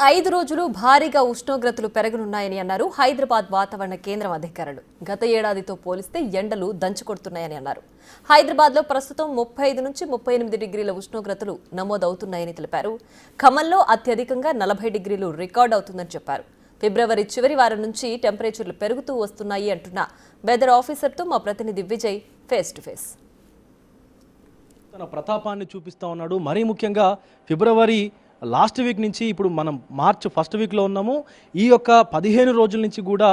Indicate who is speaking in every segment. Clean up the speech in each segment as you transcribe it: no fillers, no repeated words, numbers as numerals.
Speaker 1: 5 రోజులు భారీగా ఉష్ణోగ్రతలు పెరగనున్నాయని అన్నారు హైదరాబాద్ వాతావరణ కేంద్రం అధికారులు. గత ఏడాదితో పోలిస్తే ఎండలు దంచుకొడుతున్నాయని అన్నారు. హైదరాబాద్లో ప్రస్తుతం 35 నుంచి 38 డిగ్రీల ఉష్ణోగ్రతలు నమోదవుతున్నాయని తెలిపారు. ఖమ్మంలో అత్యధికంగా 40 డిగ్రీలు రికార్డు అవుతుందని చెప్పారు. ఫిబ్రవరి చివరి వారం నుంచి టెంపరేచర్లు పెరుగుతూ వస్తున్నాయి అంటున్న వెదర్ ఆఫీసర్తో మా ప్రతినిధి విజయ్ ఫేస్ టు ఫేస్.
Speaker 2: తన ప్రతాపాన్ని చూపిస్తూ ఉన్నాడు. మరీ ముఖ్యంగా ఫిబ్రవరి లాస్ట్ వీక్ నుంచి ఇప్పుడు మనం మార్చ్ ఫస్ట్ వీక్లో ఉన్నాము. ఈ యొక్క 15 రోజుల నుంచి కూడా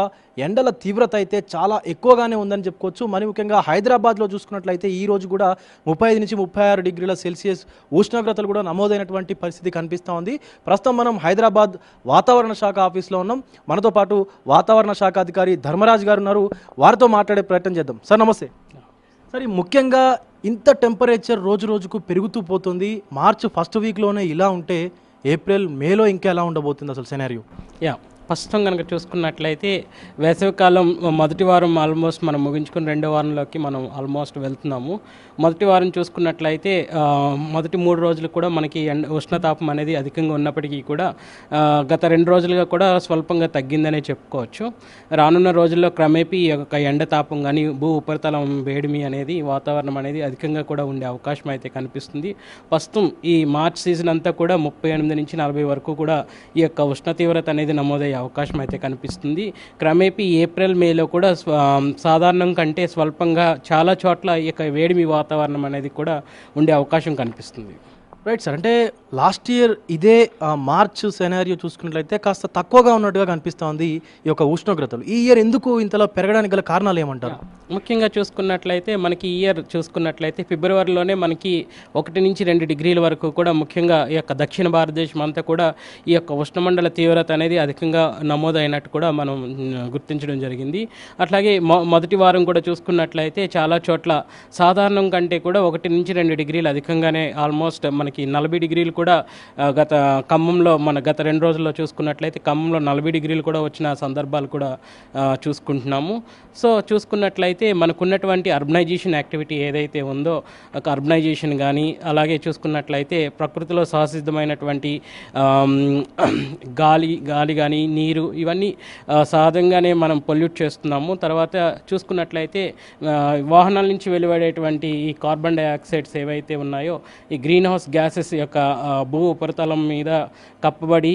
Speaker 2: ఎండల తీవ్రత అయితే చాలా ఎక్కువగానే ఉందని చెప్పుకోవచ్చు. మరి ముఖ్యంగా హైదరాబాద్లో చూసుకున్నట్లయితే ఈ రోజు కూడా 35 నుంచి 36 డిగ్రీల సెల్సియస్ ఉష్ణోగ్రతలు కూడా నమోదైనటువంటి పరిస్థితి కనిపిస్తూ ఉంది. ప్రస్తుతం మనం హైదరాబాద్ వాతావరణ శాఖ ఆఫీస్లో ఉన్నాం. మనతో పాటు వాతావరణ శాఖ అధికారి ధర్మరాజ్ గారు ఉన్నారు. వారితో మాట్లాడే ప్రయత్నం చేద్దాం. సార్ నమస్తే. సరే, ముఖ్యంగా ఇంత టెంపరేచర్ రోజు రోజుకు పెరుగుతూ పోతుంది. మార్చ్ ఫస్ట్ వీక్లోనే ఇలా ఉంటే ఏప్రిల్ మేలో ఇంకా ఎలా ఉండబోతుంది అసలు సినారియో?
Speaker 3: ప్రస్తుతం కనుక చూసుకున్నట్లయితే వేసవికాలం మొదటి వారం ఆల్మోస్ట్ మనం ముగించుకుని రెండో వారంలోకి మనం ఆల్మోస్ట్ వెళ్తున్నాము. మొదటి వారం చూసుకున్నట్లయితే మొదటి 3 రోజులు కూడా మనకి ఉష్ణతాపం అనేది అధికంగా ఉన్నప్పటికీ కూడా గత 2 రోజులుగా కూడా స్వల్పంగా తగ్గిందనే చెప్పుకోవచ్చు. రానున్న రోజుల్లో క్రమేపీ ఈ యొక్క ఎండతాపం కానీ భూ ఉపరితలం వేడిమి అనేది వాతావరణం అనేది అధికంగా కూడా ఉండే అవకాశం అయితే కనిపిస్తుంది. ప్రస్తుతం ఈ మార్చ్ సీజన్ అంతా కూడా 38 నుంచి 40 వరకు కూడా ఈ యొక్క ఉష్ణ తీవ్రత అనేది నమోదయ్యే అవకాశం అయితే కనిపిస్తుంది. క్రమేపీ ఏప్రిల్ మేలో కూడా సాధారణం కంటే స్వల్పంగా చాలా చోట్ల ఈ యొక్క వేడిమి వాతావరణం అనేది కూడా ఉండే అవకాశం కనిపిస్తుంది.
Speaker 2: రైట్ సార్, అంటే లాస్ట్ ఇయర్ ఇదే మార్చ్ సెనారియో చూసుకున్నట్లయితే కాస్త తక్కువగా ఉన్నట్టుగా కనిపిస్తూ ఉంది ఈ యొక్క ఉష్ణోగ్రతలు. ఈ ఇయర్ ఎందుకు ఇంతలా పెరగడానికి గల కారణాలు ఏమంటారు?
Speaker 3: ముఖ్యంగా చూసుకున్నట్లయితే మనకి ఈ ఇయర్ చూసుకున్నట్లయితే ఫిబ్రవరిలోనే మనకి 1 నుంచి 2 డిగ్రీల వరకు కూడా ముఖ్యంగా ఈ యొక్క దక్షిణ భారతదేశం అంతా కూడా ఈ యొక్క ఉష్ణమండల తీవ్రత అనేది అధికంగా నమోదైనట్టు కూడా మనం గుర్తించడం జరిగింది. అట్లాగే మొదటి వారం కూడా చూసుకున్నట్లయితే చాలా చోట్ల సాధారణం కంటే కూడా 1 నుంచి 2 డిగ్రీలు అధికంగానే ఆల్మోస్ట్ మనకి 40 డిగ్రీలు కూడా గత 2 రోజుల్లో చూసుకున్నట్లయితే ఖమ్మంలో 40 డిగ్రీలు కూడా వచ్చిన సందర్భాలు కూడా చూసుకుంటున్నాము. సో చూసుకున్నట్లయితే మనకున్నటువంటి అర్బనైజేషన్ యాక్టివిటీ ఏదైతే ఉందో అర్బనైజేషన్ కానీ అలాగే చూసుకున్నట్లయితే ప్రకృతిలో సహసిద్ధమైనటువంటి గాలి కానీ నీరు ఇవన్నీ సహజంగానే మనం పొల్యూట్ చేస్తున్నాము. తర్వాత చూసుకున్నట్లయితే వాహనాల నుంచి వెలువడేటువంటి ఈ కార్బన్ డైఆక్సైడ్స్ ఏవైతే ఉన్నాయో ఈ గ్రీన్ హౌస్ గ్యాసెస్ యొక్క భూ ఉపరితలం మీద కప్పబడి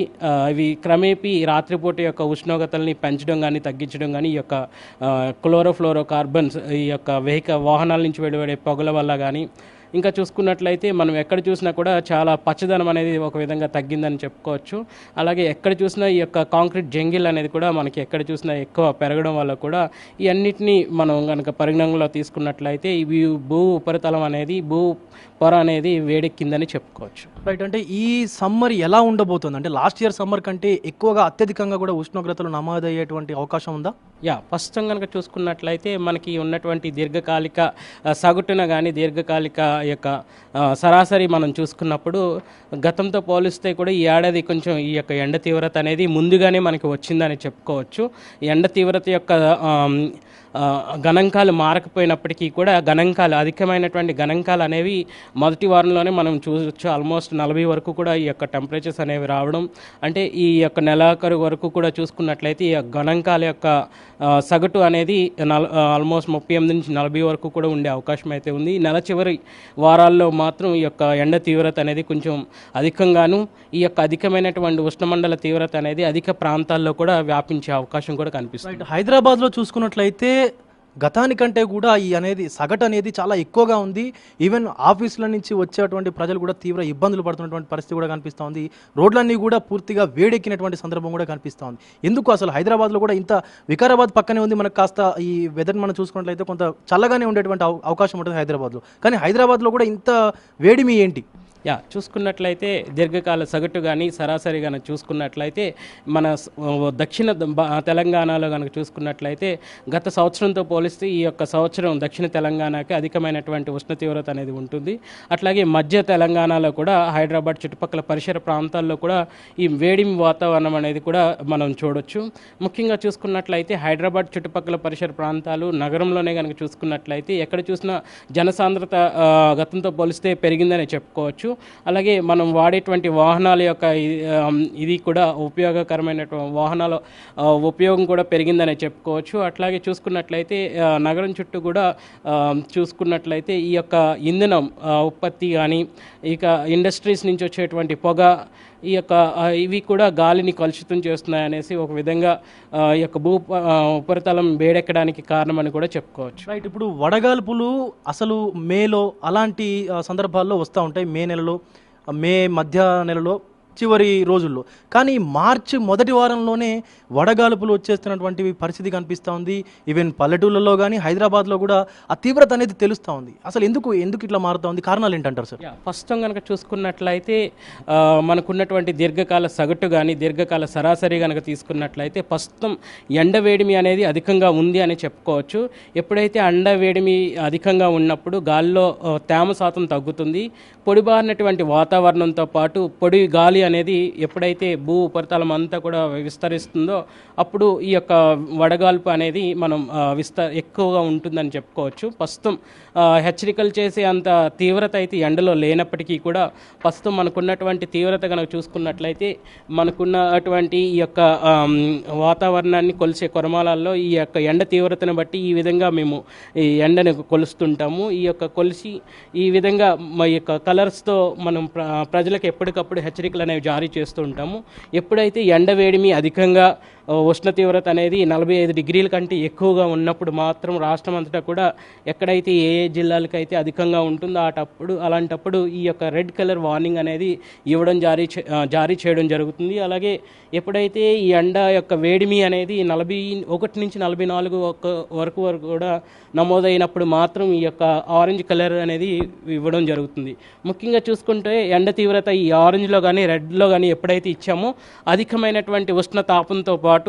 Speaker 3: ఇవి క్రమేపీ రాత్రిపూట యొక్క ఉష్ణోగ్రతల్ని పెంచడం కానీ తగ్గించడం కానీ ఈ యొక్క క్లోరోఫ్లోరో కార్బన్స్ ఈ యొక్క వాహనాల నుంచి వెలువడే పొగల వల్ల కానీ ఇంకా చూసుకున్నట్లయితే మనం ఎక్కడ చూసినా కూడా చాలా పచ్చదనం అనేది ఒక విధంగా తగ్గిందని చెప్పుకోవచ్చు. అలాగే ఎక్కడ చూసినా ఈ యొక్క కాంక్రీట్ జంగిల్ అనేది కూడా మనకి ఎక్కడ చూసినా ఎక్కువ పెరగడం వల్ల కూడా ఈ అన్నిటినీ మనం కనుక పరిగణనలో తీసుకున్నట్లయితే ఇవి భూ ఉపరితలం అనేది పొర అనేది వేడెక్కిందని చెప్పుకోవచ్చు.
Speaker 2: రైట్, అంటే ఈ సమ్మర్ ఎలా ఉండబోతుంది? అంటే లాస్ట్ ఇయర్ సమ్మర్ కంటే ఎక్కువగా అత్యధికంగా కూడా ఉష్ణోగ్రతలు నమోదయ్యేటువంటి అవకాశం ఉందా?
Speaker 3: ప్రస్తుతం కనుక చూసుకున్నట్లయితే మనకి ఉన్నటువంటి దీర్ఘకాలిక సగటున కానీ దీర్ఘకాలిక యొక్క సరాసరి మనం చూసుకున్నప్పుడు గతంతో పోలిస్తే కూడా ఈ ఏడాది కొంచెం ఈ యొక్క ఎండ తీవ్రత అనేది ముందుగానే మనకి వచ్చిందని చెప్పుకోవచ్చు. ఎండ తీవ్రత యొక్క గణాంకాలు మారకపోయినప్పటికీ కూడా అధికమైనటువంటి గణాంకాలు అనేవి మొదటి వారంలోనే మనం చూడవచ్చు. ఆల్మోస్ట్ 40 వరకు కూడా ఈ యొక్క టెంపరేచర్స్ అనేవి రావడం, అంటే ఈ యొక్క నెలాఖరు వరకు కూడా చూసుకున్నట్లయితే ఈ గణాంకాల యొక్క సగటు అనేది ఆల్మోస్ట్ 38 నుంచి 40 వరకు కూడా ఉండే అవకాశం అయితే ఉంది. నెల చివరి వారాల్లో మాత్రం ఈ యొక్క ఎండ తీవ్రత అనేది కొంచెం అధికంగాను ఈ యొక్క అధికమైనటువంటి ఉష్ణమండల తీవ్రత అనేది అధిక ప్రాంతాల్లో కూడా వ్యాపించే అవకాశం కూడా కనిపిస్తుంది.
Speaker 2: హైదరాబాద్లో చూసుకున్నట్లయితే గతానికంటే కూడా ఈ సగటు అనేది చాలా ఎక్కువగా ఉంది. ఈవెన్ ఆఫీసుల నుంచి వచ్చేటువంటి ప్రజలు కూడా తీవ్ర ఇబ్బందులు పడుతున్నటువంటి పరిస్థితి కూడా కనిపిస్తూ ఉంది. రోడ్లన్నీ కూడా పూర్తిగా వేడెక్కినటువంటి సందర్భం కూడా కనిపిస్తూ ఉంది. ఎందుకు అసలు హైదరాబాద్లో కూడా ఇంత, వికారాబాద్ పక్కనే ఉంది, మనకు కాస్త ఈ వెదర్ మనం చూసుకున్నట్లయితే కొంత చల్లగానే ఉండేటువంటి అవకాశం ఉంటుంది హైదరాబాద్లో, కానీ హైదరాబాద్లో కూడా ఇంత వేడిమి ఏంటి?
Speaker 3: చూసుకున్నట్లయితే దీర్ఘకాల సగటు కానీ సరాసరి కనుక చూసుకున్నట్లయితే మన దక్షిణ తెలంగాణలో కనుక చూసుకున్నట్లయితే గత సంవత్సరంతో పోలిస్తే ఈ యొక్క సంవత్సరం దక్షిణ తెలంగాణకి అధికమైనటువంటి ఉష్ణ తీవ్రత అనేది ఉంటుంది. అట్లాగే మధ్య తెలంగాణలో కూడా హైదరాబాద్ చుట్టుపక్కల పరిసర ప్రాంతాల్లో కూడా ఈ వేడిమి వాతావరణం అనేది కూడా మనం చూడొచ్చు. ముఖ్యంగా చూసుకున్నట్లయితే హైదరాబాద్ చుట్టుపక్కల పరిసర ప్రాంతాలు నగరంలోనే కనుక చూసుకున్నట్లయితే ఎక్కడ చూసినా జనసాంద్రత గతంతో పోలిస్తే పెరిగిందని చెప్పుకోవచ్చు. అలాగే మనం వాడేటువంటి వాహనాల యొక్క ఇది కూడా ఉపయోగకరమైనటువంటి వాహనాల ఉపయోగం కూడా పెరిగిందనే చెప్పుకోవచ్చు. అట్లాగే చూసుకున్నట్లయితే నగరం చుట్టూ కూడా చూసుకున్నట్లయితే ఈ యొక్క ఇంధనం ఉత్పత్తి కానీ ఇక ఇండస్ట్రీస్ నుంచి వచ్చేటువంటి పొగ ఈ యొక్క ఇవి కూడా గాలిని కలుషితం చేస్తున్నాయి అనేసి ఒక విధంగా ఈ యొక్క ఉపరితలం వేడెక్కడానికి కారణమని కూడా చెప్పుకోవచ్చు.
Speaker 2: రైట్. ఇప్పుడు వడగాల్పులు అసలు మేలో అలాంటి సందర్భాల్లో వస్తూ ఉంటాయి, మే నెలలో, మే మధ్య నెలలో చివరి రోజుల్లో. కానీ మార్చి మొదటి వారంలోనే వడగాలుపులు వచ్చేస్తున్నటువంటి పరిస్థితి కనిపిస్తూ ఉంది. ఈవెన్ పల్లెటూళ్ళలో కానీ హైదరాబాద్లో కూడా ఆ తీవ్రత అనేది తెలుస్తూ ఉంది. అసలు ఎందుకు ఇట్లా మారుతూ ఉంది, కారణాలు ఏంటంటారు సార్?
Speaker 3: ప్రస్తుతం కనుక చూసుకున్నట్లయితే మనకున్నటువంటి దీర్ఘకాల సగటు కానీ దీర్ఘకాల సరాసరి కనుక తీసుకున్నట్లయితే ప్రస్తుతం ఎండవేడిమి అనేది అధికంగా ఉంది అని చెప్పుకోవచ్చు. ఎప్పుడైతే ఎండవేడిమి అధికంగా ఉన్నప్పుడు గాలిలో తేమ శాతం తగ్గుతుంది. పొడిబారినటువంటి వాతావరణంతో పాటు పొడి గాలి అనేది ఎప్పుడైతే భూ ఉపరితలం అంతా కూడా విస్తరిస్తుందో అప్పుడు ఈ యొక్క వడగాల్పు అనేది మనం ఎక్కువగా ఉంటుందని చెప్పుకోవచ్చు. ప్రస్తుతం హెచ్చరికలు చేసే అంత తీవ్రత అయితే ఎండలో లేనప్పటికీ కూడా ప్రస్తుతం మనకున్నటువంటి తీవ్రత కనుక చూసుకున్నట్లయితే మనకున్నటువంటి ఈ యొక్క వాతావరణాన్ని కొలిసే కొరమాలాల్లో ఈ యొక్క ఎండ తీవ్రతను బట్టి ఈ విధంగా మేము ఈ ఎండను కొలుస్తుంటాము. ఈ యొక్క కొలిసి ఈ విధంగా మా యొక్క కలర్స్తో మనం ప్రజలకు ఎప్పటికప్పుడు హెచ్చరికలు అనేవి జారీ చేస్తూ ఉంటాము. ఎప్పుడైతే ఎండ వేడిమి అధికంగా ఉష్ణ తీవ్రత అనేది 45 డిగ్రీల కంటే ఎక్కువగా ఉన్నప్పుడు మాత్రం రాష్ట్రం అంతటా కూడా ఎక్కడైతే ఏ జిల్లాలకైతే అధికంగా ఉంటుందో అలాంటప్పుడు ఈ యొక్క రెడ్ కలర్ వార్నింగ్ అనేది ఇవ్వడం జారీ చేయడం జరుగుతుంది. అలాగే ఎప్పుడైతే ఈ ఎండ యొక్క వేడిమి అనేది 41 నుంచి 44 వరకు కూడా నమోదైనప్పుడు మాత్రం ఈ యొక్క ఆరెంజ్ కలర్ అనేది ఇవ్వడం జరుగుతుంది. ముఖ్యంగా చూసుకుంటే ఎండ తీవ్రత ఈ ఆరెంజ్లో కానీ రెడ్లో కానీ ఎప్పుడైతే ఇచ్చామో అధికమైనటువంటి ఉష్ణ తాపంతో పాటు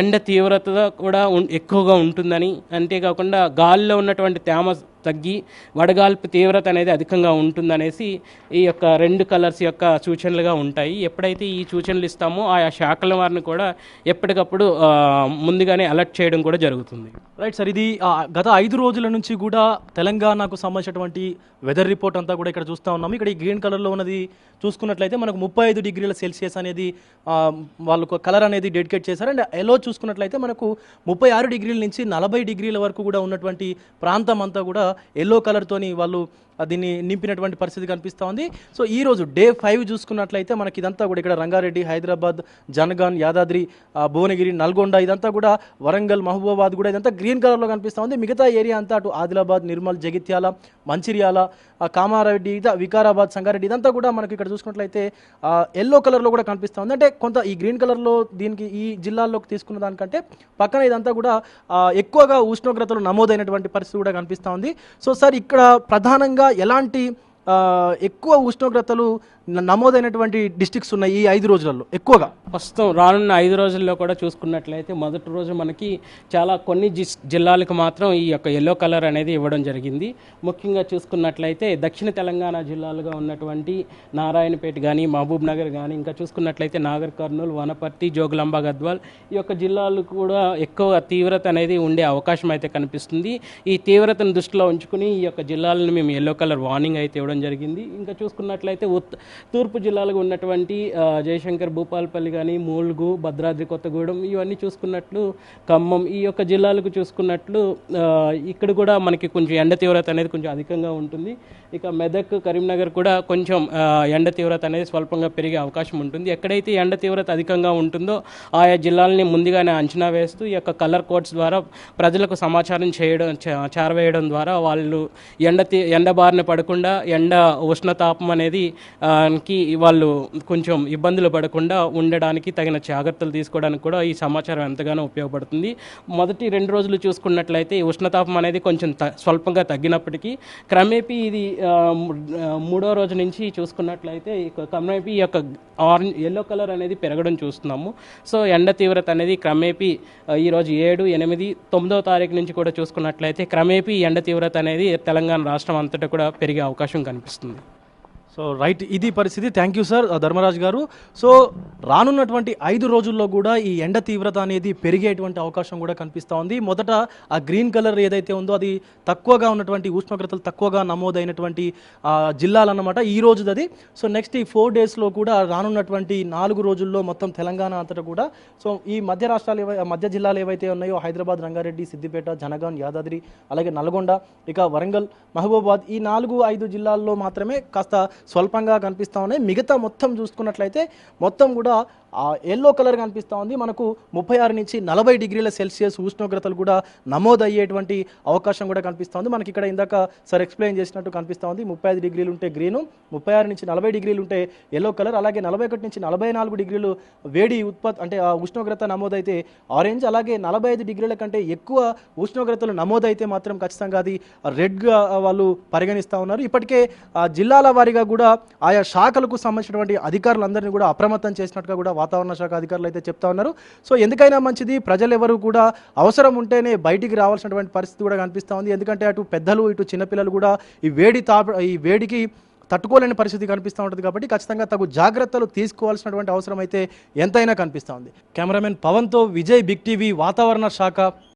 Speaker 3: ఎండ తీవ్రత కూడా ఎక్కువగా ఉంటుందని, అంతేకాకుండా గాలిలో ఉన్నటువంటి తేమ తగ్గి వడగాల్పు తీవ్రత అనేది అధికంగా ఉంటుందనేసి ఈ యొక్క 2 కలర్స్ యొక్క సూచనలుగా ఉంటాయి. ఎప్పుడైతే ఈ సూచనలు ఇస్తామో ఆయా శాఖల వారిని కూడా ఎప్పటికప్పుడు ముందుగానే అలర్ట్ చేయడం కూడా జరుగుతుంది.
Speaker 2: Right sir. ఇది గత 5 రోజుల నుంచి కూడా తెలంగాణకు సంబంధించినటువంటి వెదర్ రిపోర్ట్ అంతా కూడా ఇక్కడ చూస్తూ ఉన్నాము. ఇక్కడ ఈ గ్రీన్ కలర్లో ఉన్నది చూసుకున్నట్లయితే మనకు 35 డిగ్రీల సెల్సియస్ అనేది వాళ్ళు కలర్ అనేది డెడికేట్ చేశారు. అండ్ ఎల్లో చూసుకున్నట్లయితే మనకు 36 డిగ్రీల నుంచి 40 డిగ్రీల వరకు కూడా ఉన్నటువంటి ప్రాంతం అంతా కూడా ఎల్లో కలర్తోని వాళ్ళు దీన్ని నింపినటువంటి పరిస్థితి కనిపిస్తూ ఉంది. సో ఈరోజు డే 5 చూసుకున్నట్లయితే మనకి ఇదంతా కూడా ఇక్కడ రంగారెడ్డి, హైదరాబాద్, జనగాన్, యాదాద్రి, భువనగిరి, నల్గొండ, ఇదంతా కూడా వరంగల్, మహబూబాబాద్ కూడా ఇదంతా గ్రీన్ కలర్లో కనిపిస్తూ ఉంది. మిగతా ఏరియా అంతా అటు ఆదిలాబాద్, నిర్మల్, జగిత్యాల, మంచిర్యాల, కామారెడ్డి, వికారాబాద్, సంగారెడ్డి ఇదంతా కూడా మనకి ఇక్కడ చూసుకున్నట్లయితే ఎల్లో కలర్లో కూడా కనిపిస్తూ ఉంది. అంటే కొంత ఈ గ్రీన్ కలర్లో దీనికి ఈ జిల్లాల్లోకి తీసుకున్న దానికంటే పక్కన ఇదంతా కూడా ఎక్కువగా ఉష్ణోగ్రతలు నమోదైనటువంటి పరిస్థితి కూడా కనిపిస్తూ ఉంది. సో సార్, ఇక్కడ ప్రధానంగా ఎలాంటి ఎక్కువ ఉష్ణోగ్రతలు నమోదైనటువంటి డిస్ట్రిక్ట్స్ ఉన్నాయి ఈ 5 రోజులలో ఎక్కువగా?
Speaker 3: ప్రస్తుతం రానున్న 5 రోజుల్లో కూడా చూసుకున్నట్లయితే మొదటి రోజు మనకి కొన్ని జిల్లాలకు మాత్రం ఈ యొక్క ఎల్లో కలర్ అనేది ఇవ్వడం జరిగింది. ముఖ్యంగా చూసుకున్నట్లయితే దక్షిణ తెలంగాణ జిల్లాలుగా ఉన్నటువంటి నారాయణపేట కానీ, మహబూబ్ నగర్ కానీ, ఇంకా చూసుకున్నట్లయితే నాగర్ కర్నూలు, వనపర్తి, జోగులాంబ, గద్వాల్ ఈ యొక్క జిల్లాలు కూడా ఎక్కువ తీవ్రత అనేది ఉండే అవకాశం అయితే కనిపిస్తుంది. ఈ తీవ్రతను దృష్టిలో ఉంచుకుని ఈ యొక్క జిల్లాలను మేము ఎల్లో కలర్ వార్నింగ్ అయితే ఇవ్వడం జరిగింది. ఇంకా చూసుకున్నట్లయితే తూర్పు జిల్లాలకు ఉన్నటువంటి జయశంకర్, భూపాలపల్లి కానీ, మూల్గు, భద్రాద్రి కొత్తగూడెం ఇవన్నీ చూసుకున్నట్లు, ఖమ్మం ఈ యొక్క జిల్లాలకు చూసుకున్నట్లు ఇక్కడ కూడా మనకి కొంచెం ఎండ తీవ్రత అనేది కొంచెం అధికంగా ఉంటుంది. ఇక మెదక్, కరీంనగర్ కూడా కొంచెం ఎండ తీవ్రత అనేది స్వల్పంగా పెరిగే అవకాశం ఉంటుంది. ఎక్కడైతే ఎండ తీవ్రత అధికంగా ఉంటుందో ఆయా జిల్లాలని ముందుగానే అంచనా వేస్తూ ఈ యొక్క కలర్ కోడ్స్ ద్వారా ప్రజలకు సమాచారం చేరవేయడం ద్వారా వాళ్ళు ఎండ బారిన పడకుండా ఎండ ఉష్ణతాపం అనేది వాళ్ళు కొంచెం ఇబ్బందులు పడకుండా ఉండడానికి తగిన జాగ్రత్తలు తీసుకోవడానికి కూడా ఈ సమాచారం ఎంతగానో ఉపయోగపడుతుంది. మొదటి 2 రోజులు చూసుకున్నట్లయితే ఉష్ణతాపం అనేది కొంచెం స్వల్పంగా తగ్గినప్పటికీ క్రమేపీ ఇది 3వ రోజు నుంచి చూసుకున్నట్లయితే క్రమేపీ ఈ యొక్క ఎల్లో కలర్ అనేది పెరగడం చూస్తున్నాము. సో ఎండ తీవ్రత అనేది క్రమేపీ ఈరోజు 7, 8, 9వ తారీఖు నుంచి కూడా చూసుకున్నట్లయితే క్రమేపీ ఎండ తీవ్రత అనేది తెలంగాణ రాష్ట్రం అంతటా కూడా పెరిగే అవకాశం కనిపిస్తుంది.
Speaker 2: సో రైట్, ఇది పరిస్థితి. థ్యాంక్ యూ సార్ ధర్మరాజ్ గారు. సో రానున్నటువంటి 5 రోజుల్లో కూడా ఈ ఎండ తీవ్రత అనేది పెరిగేటువంటి అవకాశం కూడా కనిపిస్తూ ఉంది. మొదట ఆ గ్రీన్ కలర్ ఏదైతే ఉందో అది తక్కువగా ఉన్నటువంటి ఉష్ణోగ్రతలు తక్కువగా నమోదైనటువంటి జిల్లాలన్నమాట ఈ రోజుది అది. సో నెక్స్ట్ ఈ 4 డేస్లో కూడా రానున్నటువంటి 4 రోజుల్లో మొత్తం తెలంగాణ అంతటా కూడా సో ఈ మధ్య రాష్ట్రాలు మధ్య జిల్లాలు ఏవైతే ఉన్నాయో హైదరాబాద్, రంగారెడ్డి, సిద్దిపేట, జనగాం, యాదాద్రి, అలాగే నల్గొండ, ఇక వరంగల్, మహబూబాబాద్ ఈ 4-5 జిల్లాల్లో మాత్రమే కాస్త స్వల్పంగా కనిపిస్తూ ఉన్నాయి. మిగతా మొత్తం చూసుకున్నట్లయితే మొత్తం కూడా ఎల్లో కలర్ కనిపిస్తూ ఉంది. మనకు 36 నుంచి 40 డిగ్రీల సెల్సియస్ ఉష్ణోగ్రతలు కూడా నమోదయ్యేటువంటి అవకాశం కూడా కనిపిస్తూ ఉంది. మనకి ఇక్కడ ఇందాక సార్ ఎక్స్ప్లెయిన్ చేసినట్టు కనిపిస్తూ ఉంది. 35 డిగ్రీలు ఉంటే గ్రీను, 36 నుంచి 40 డిగ్రీలు ఉంటే ఎల్లో కలర్, అలాగే 41 నుంచి 44 డిగ్రీలు వేడి అంటే ఆ ఉష్ణోగ్రత నమోదైతే ఆరెంజ్, అలాగే 45 డిగ్రీల కంటే ఎక్కువ ఉష్ణోగ్రతలు నమోదైతే మాత్రం ఖచ్చితంగా అది రెడ్గా వాళ్ళు పరిగణిస్తూ ఉన్నారు. ఇప్పటికే జిల్లాల వారీగా కూడా ఆయా శాఖలకు సంబంధించినటువంటి అధికారులందరినీ కూడా అప్రమత్తం చేసినట్టుగా కూడా వాతావరణ శాఖ అధికారులు అయితే చెప్తా ఉన్నారు. సో ఎందుకైనా మంచిది, ప్రజలు ఎవరు కూడా అవసరం ఉంటేనే బయటికి రావాల్సినటువంటి పరిస్థితి కూడా కనిపిస్తూ ఉంది. ఎందుకంటే అటు పెద్దలు ఇటు చిన్నపిల్లలు కూడా ఈ వేడికి తట్టుకోలేని పరిస్థితి కనిపిస్తూ ఉంటుంది. కాబట్టి ఖచ్చితంగా తగు జాగ్రత్తలు తీసుకోవాల్సినటువంటి అవసరం అయితే ఎంతైనా కనిపిస్తూ ఉంది. కెమెరామెన్ పవన్తో విజయ్, బిగ్ టీవీ వాతావరణ శాఖ.